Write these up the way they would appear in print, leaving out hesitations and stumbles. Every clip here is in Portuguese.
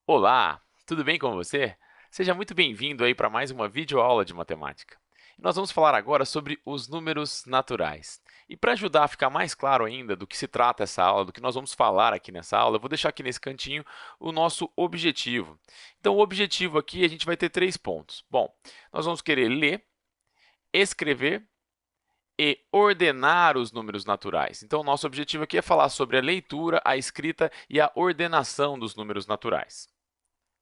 Olá, tudo bem com você? Seja muito bem-vindo aí para mais uma videoaula de matemática. Nós vamos falar agora sobre os números naturais. E para ajudar a ficar mais claro ainda do que se trata essa aula, do que nós vamos falar aqui nessa aula, eu vou deixar aqui nesse cantinho o nosso objetivo. Então, o objetivo aqui a gente vai ter três pontos. Bom, nós vamos querer ler, escrever e ordenar os números naturais. Então, o nosso objetivo aqui é falar sobre a leitura, a escrita e a ordenação dos números naturais.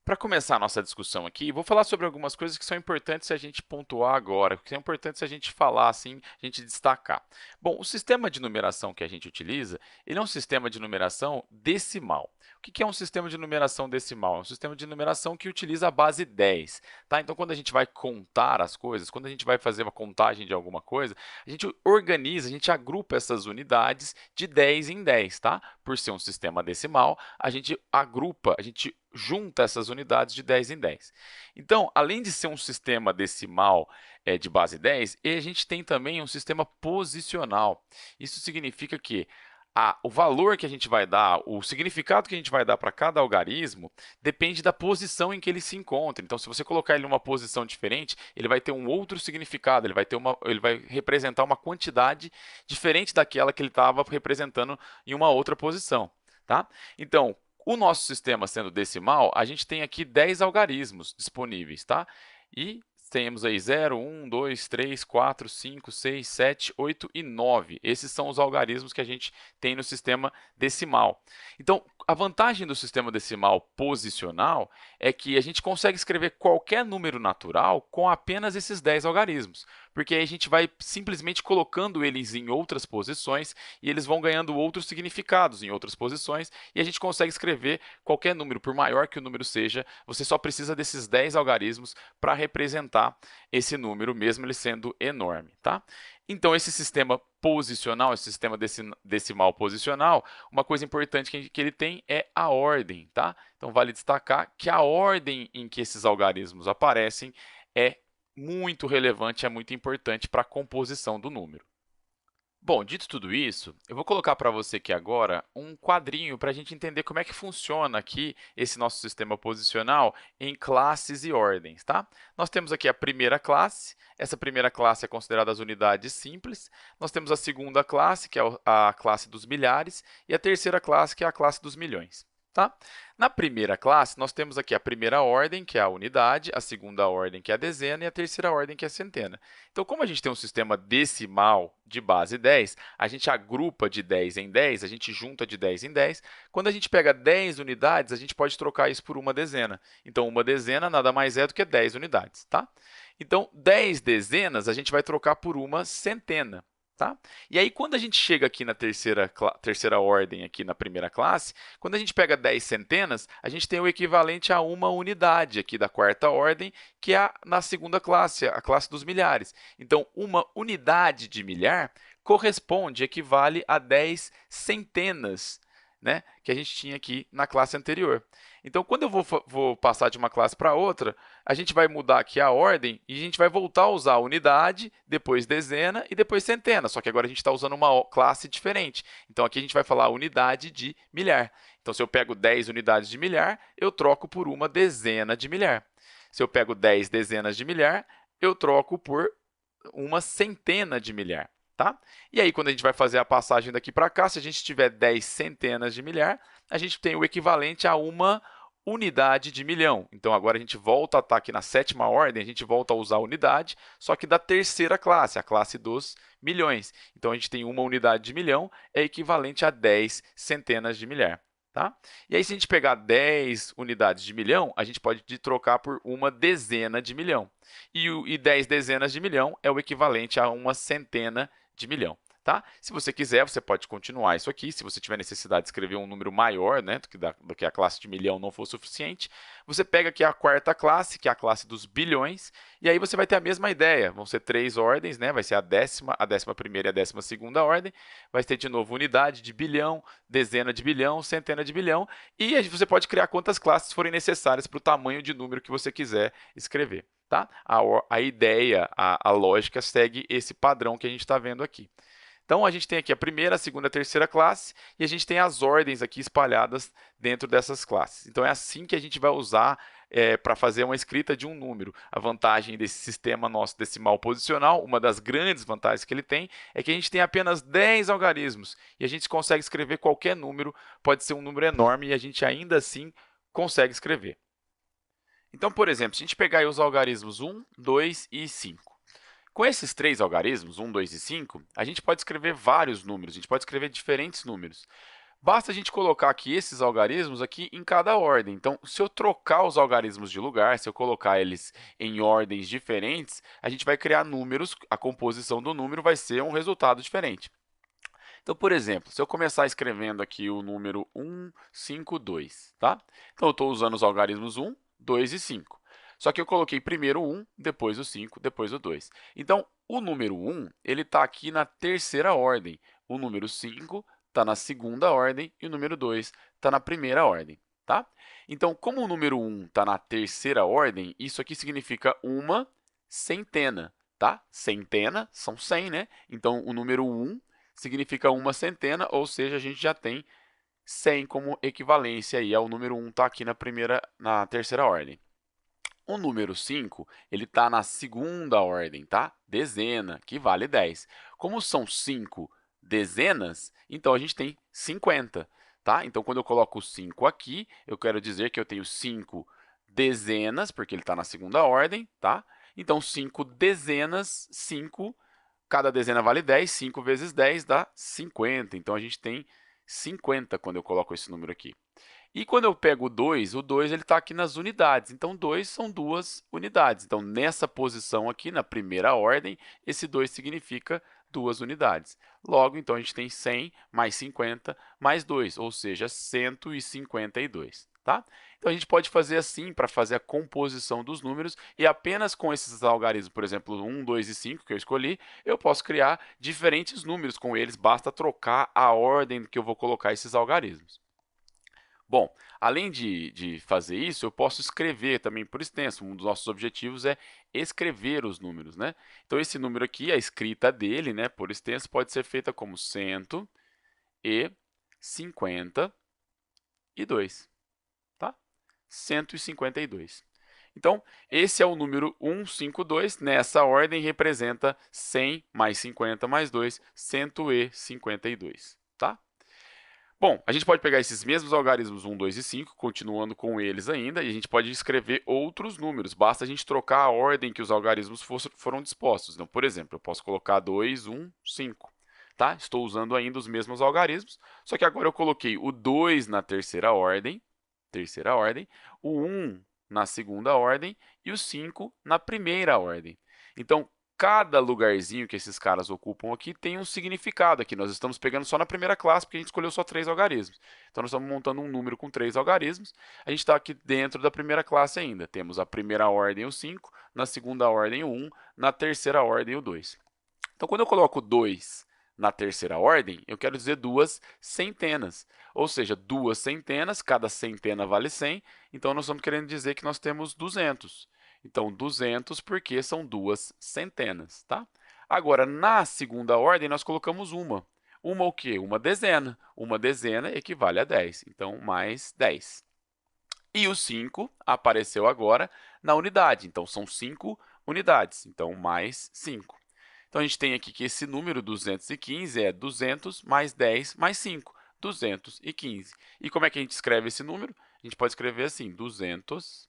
Para começar a nossa discussão aqui, vou falar sobre algumas coisas que são importantes a gente pontuar agora, que são importantes a gente falar assim, a gente destacar. Bom, o sistema de numeração que a gente utiliza, ele é um sistema de numeração decimal. O que é um sistema de numeração decimal? É um sistema de numeração que utiliza a base 10, tá? Então, quando a gente vai contar as coisas, quando a gente vai fazer uma contagem de alguma coisa, a gente organiza, a gente agrupa essas unidades de 10 em 10, tá? Por ser um sistema decimal, a gente agrupa, a gente junta essas unidades de 10 em 10. Então, além de ser um sistema decimal de base 10, a gente tem também um sistema posicional. Isso significa que o valor que a gente vai dar, o significado que a gente vai dar para cada algarismo, depende da posição em que ele se encontra. Então, se você colocar ele em uma posição diferente, ele vai ter um outro significado, ele vai representar uma quantidade diferente daquela que ele estava representando em uma outra posição. Tá? Então, o nosso sistema sendo decimal, a gente tem aqui 10 algarismos disponíveis, tá? E temos aí 0, 1, 2, 3, 4, 5, 6, 7, 8 e 9. Esses são os algarismos que a gente tem no sistema decimal. Então, a vantagem do sistema decimal posicional é que a gente consegue escrever qualquer número natural com apenas esses 10 algarismos, porque aí a gente vai simplesmente colocando eles em outras posições e eles vão ganhando outros significados em outras posições e a gente consegue escrever qualquer número, por maior que o número seja, você só precisa desses 10 algarismos para representar esse número, mesmo ele sendo enorme, tá? Então, esse sistema posicional, esse sistema decimal posicional, uma coisa importante que ele tem é a ordem, tá? Então, vale destacar que a ordem em que esses algarismos aparecem é muito relevante, é muito importante para a composição do número. Bom, dito tudo isso, eu vou colocar para você aqui agora um quadrinho para a gente entender como é que funciona aqui esse nosso sistema posicional em classes e ordens, tá? Nós temos aqui a primeira classe, essa primeira classe é considerada as unidades simples, nós temos a segunda classe, que é a classe dos milhares, e a terceira classe, que é a classe dos milhões. Tá? Na primeira classe, nós temos aqui a primeira ordem, que é a unidade, a segunda ordem, que é a dezena, e a terceira ordem, que é a centena. Então, como a gente tem um sistema decimal de base 10, a gente agrupa de 10 em 10, a gente junta de 10 em 10. Quando a gente pega 10 unidades, a gente pode trocar isso por uma dezena. Então, uma dezena nada mais é do que 10 unidades. Tá? Então, 10 dezenas a gente vai trocar por uma centena. Tá? E aí, quando a gente chega aqui na terceira ordem, aqui na primeira classe, quando a gente pega 10 centenas, a gente tem o equivalente a uma unidade aqui da quarta ordem, que é na segunda classe, a classe dos milhares. Então, uma unidade de milhar corresponde, equivale a 10 centenas, né, que a gente tinha aqui na classe anterior. Então, quando eu vou passar de uma classe para outra, a gente vai mudar aqui a ordem e a gente vai voltar a usar unidade, depois dezena e depois centena. Só que agora a gente está usando uma classe diferente. Então, aqui a gente vai falar unidade de milhar. Então, se eu pego 10 unidades de milhar, eu troco por uma dezena de milhar. Se eu pego 10 dezenas de milhar, eu troco por uma centena de milhar. Tá? E aí, quando a gente vai fazer a passagem daqui para cá, se a gente tiver 10 centenas de milhar, a gente tem o equivalente a uma unidade de milhão. Então, agora a gente volta a estar aqui na sétima ordem, a gente volta a usar a unidade, só que da terceira classe, a classe dos milhões. Então, a gente tem uma unidade de milhão, é equivalente a 10 centenas de milhar. Tá? E aí, se a gente pegar 10 unidades de milhão, a gente pode trocar por uma dezena de milhão. E 10 dezenas de milhão é o equivalente a uma centena de milhão. Tá? Se você quiser, você pode continuar isso aqui. Se você tiver necessidade de escrever um número maior, né, do que a classe de milhão não for suficiente, você pega aqui a quarta classe, que é a classe dos bilhões, e aí você vai ter a mesma ideia. Vão ser três ordens, né? Vai ser a décima primeira e a 12ª ordem. Vai ter de novo unidade de bilhão, dezena de bilhão, centena de bilhão, e você pode criar quantas classes forem necessárias para o tamanho de número que você quiser escrever. Tá? A ideia, a lógica segue esse padrão que a gente está vendo aqui. Então, a gente tem aqui a primeira, a segunda, a terceira classe e a gente tem as ordens aqui espalhadas dentro dessas classes. Então, é assim que a gente vai usar para fazer uma escrita de um número. A vantagem desse sistema nosso decimal posicional, uma das grandes vantagens que ele tem, é que a gente tem apenas 10 algarismos e a gente consegue escrever qualquer número, pode ser um número enorme e a gente ainda assim consegue escrever. Então, por exemplo, se a gente pegar aí os algarismos 1, 2 e 5. Com esses três algarismos, 1, 2 e 5, a gente pode escrever vários números, a gente pode escrever diferentes números. Basta a gente colocar aqui esses algarismos aqui em cada ordem. Então, se eu trocar os algarismos de lugar, se eu colocar eles em ordens diferentes, a gente vai criar números, a composição do número vai ser um resultado diferente. Então, por exemplo, se eu começar escrevendo aqui o número 1, 5, 2, tá? Então, eu estou usando os algarismos 1, 2 e 5. Só que eu coloquei primeiro o 1, depois o 5, depois o 2. Então, o número 1 ele está aqui na terceira ordem. O número 5 está na segunda ordem e o número 2 está na primeira ordem. Tá? Então, como o número 1 está na terceira ordem, isso aqui significa uma centena. Tá? Centena são 100, né? Então, o número 1 significa uma centena, ou seja, a gente já tem 100 como equivalência aí ao número 1 está aqui na terceira ordem. O número 5, ele está na segunda ordem, tá? Dezena, que vale 10. Como são 5 dezenas, então a gente tem 50, tá? Então, quando eu coloco o 5 aqui, eu quero dizer que eu tenho 5 dezenas, porque ele está na segunda ordem, tá? Então, 5 dezenas, 5, cada dezena vale 10, 5 vezes 10 dá 50. Então, a gente tem 50 quando eu coloco esse número aqui. E quando eu pego o 2 ele está aqui nas unidades. Então, 2 são duas unidades. Então, nessa posição aqui, na primeira ordem, esse 2 significa duas unidades. Logo, então, a gente tem 100 mais 50 mais 2, ou seja, 152. Tá? Então, a gente pode fazer assim para fazer a composição dos números e apenas com esses algarismos, por exemplo, 1, 2 e 5 que eu escolhi, eu posso criar diferentes números com eles, basta trocar a ordem que eu vou colocar esses algarismos. Bom, além de fazer isso, eu posso escrever também por extenso. Um dos nossos objetivos é escrever os números, né? Então, esse número aqui, a escrita dele, né, por extenso, pode ser feita como 152, tá? 152. Então, esse é o número 152. Nessa ordem, representa 100 mais 50 mais 2, 152, tá? Bom, a gente pode pegar esses mesmos algarismos 1, 2 e 5, continuando com eles ainda, e a gente pode escrever outros números. Basta a gente trocar a ordem que os algarismos foram dispostos. Então, por exemplo, eu posso colocar 2, 1, 5. Tá? Estou usando ainda os mesmos algarismos, só que agora eu coloquei o 2 na terceira ordem, o 1 na segunda ordem e o 5 na primeira ordem. Então, cada lugarzinho que esses caras ocupam aqui tem um significado aqui. Nós estamos pegando só na primeira classe, porque a gente escolheu só 3 algarismos. Então, nós estamos montando um número com 3 algarismos. A gente está aqui dentro da primeira classe ainda. Temos a primeira ordem, o 5, na segunda ordem, o 1, na terceira ordem, o 2. Então, quando eu coloco 2 na terceira ordem, eu quero dizer duas centenas. Ou seja, duas centenas, cada centena vale 100. Então, nós estamos querendo dizer que nós temos 200. Então, 200 porque são duas centenas, tá? Agora, na segunda ordem, nós colocamos uma. Uma o quê? Uma dezena. Uma dezena equivale a 10. Então, mais 10. E o 5 apareceu agora na unidade. Então, são 5 unidades. Então, mais 5. Então, a gente tem aqui que esse número 215 é 200 mais 10 mais 5. 215. E como é que a gente escreve esse número? A gente pode escrever assim, 215.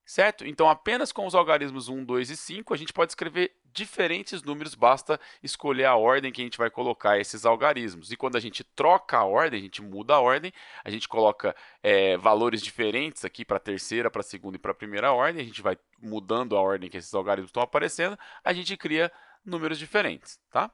Certo? Então, apenas com os algarismos 1, 2 e 5, a gente pode escrever diferentes números, basta escolher a ordem que a gente vai colocar esses algarismos. E quando a gente troca a ordem, a gente muda a ordem, a gente coloca valores diferentes aqui para a terceira, para a segunda e para a primeira ordem, a gente vai mudando a ordem que esses algarismos estão aparecendo, a gente cria números diferentes, tá?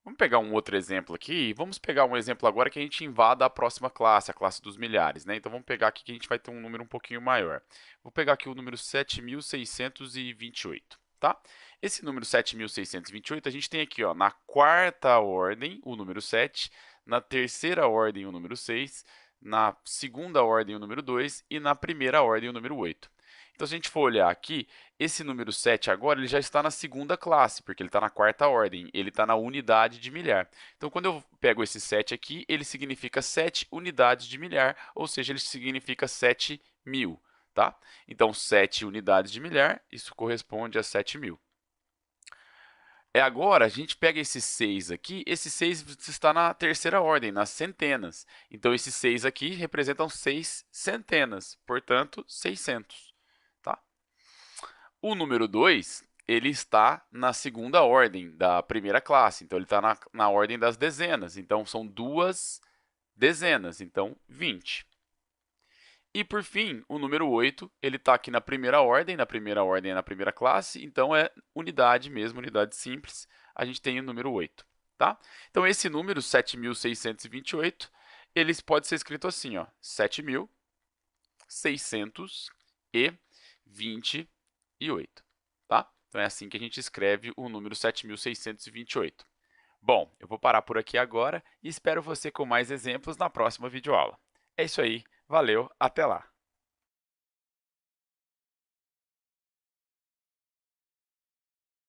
Vamos pegar um outro exemplo aqui. Vamos pegar um exemplo agora que a gente invada a próxima classe, a classe dos milhares, né? Então, vamos pegar aqui que a gente vai ter um número um pouquinho maior. Vou pegar aqui o número 7.628, tá? Esse número 7.628, a gente tem aqui, ó, na quarta ordem, o número 7, na terceira ordem, o número 6, na segunda ordem, o número 2 e na primeira ordem, o número 8. Então, se a gente for olhar aqui, esse número 7 agora ele já está na segunda classe, porque ele está na quarta ordem, ele está na unidade de milhar. Então, quando eu pego esse 7 aqui, ele significa 7 unidades de milhar, ou seja, ele significa 7.000. Tá? Então, 7 unidades de milhar, isso corresponde a 7.000. Agora, a gente pega esse 6 aqui, esse 6 está na terceira ordem, nas centenas. Então, esse 6 aqui representam 6 centenas, portanto, 600. Tá? O número 2, ele está na segunda ordem da primeira classe, então ele está na ordem das dezenas. Então, são 2 dezenas, então 20. E, por fim, o número 8, ele está aqui na primeira ordem é na primeira classe, então é unidade mesmo, unidade simples, a gente tem o número 8. Tá? Então, esse número, 7.628, ele pode ser escrito assim, ó, 7.628. Tá? Então, é assim que a gente escreve o número 7.628. Bom, eu vou parar por aqui agora e espero você com mais exemplos na próxima videoaula. É isso aí, valeu, até lá!